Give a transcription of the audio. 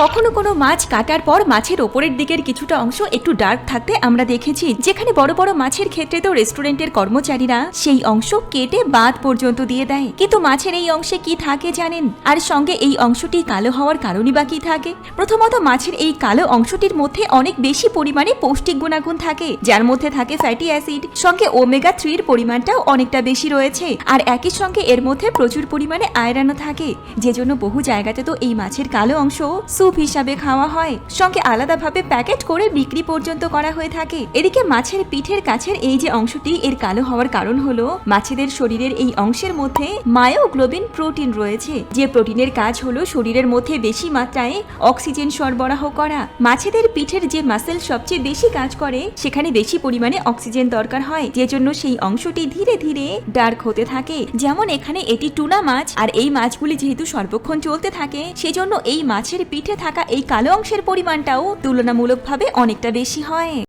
কখনো কোনো মাছ কাটার পর মাছের ওপরের দিকের কিছুটা অংশ একটু ডার্ক থাকতে আমরা দেখেছি, যেখানে বড় বড় মাছের ক্ষেত্রে তো রেস্টুরেন্টের কর্মচারীরা সেই অংশ কেটে বাদ পর্যন্ত দিয়ে দেয়। কিন্তু মাছের এই অংশে কি থাকে জানেন? আর সঙ্গে এই অংশটি কালো হওয়ার কারণই বা কি থাকে? প্রথমত, মাছের এই কালো অংশটির মধ্যে অনেক বেশি পরিমাণে পৌষ্টিক গুণাগুণ থাকে, যার মধ্যে থাকে ফ্যাটি অ্যাসিড, সঙ্গে ওমেগা 3 এর পরিমাণটাও অনেকটা বেশি রয়েছে। আর একই সঙ্গে এর মধ্যে প্রচুর পরিমাণে আয়রনও থাকে, যে জন্য বহু জায়গাতে তো এই মাছের কালো অংশ স্যুপ হিসাবে খাওয়া হয়, সঙ্গে আলাদাভাবে প্যাকেট করে বিক্রি পর্যন্ত করা হয়ে থাকে। এদিকে মাছের পিঠের কাছের এই যে অংশটি এর কালো হওয়ার কারণ হলো মাছেদের শরীরের এই অংশের মধ্যে মায়োগ্লোবিন প্রোটিন রয়েছে, যে প্রোটিনের কাজ হলো শরীরের মধ্যে বেশি মাত্রায় অক্সিজেন সরবরাহ করা। মাছেদের পিঠের যে মাসেল সবচেয়ে বেশি কাজ করে, সেখানে বেশি পরিমাণে অক্সিজেন দরকার হয়, যে জন্য সেই অংশটি ধীরে ধীরে ডার্ক হতে থাকে। যেমন এখানে এটি টুনা মাছ, আর এই মাছগুলি যেহেতু সর্বক্ষণ চলতে থাকে, সেজন্য এই মাছের পিঠে থাকা এই কালো অংশের পরিমাণটাও তুলনামূলকভাবে অনেকটা বেশি হয়।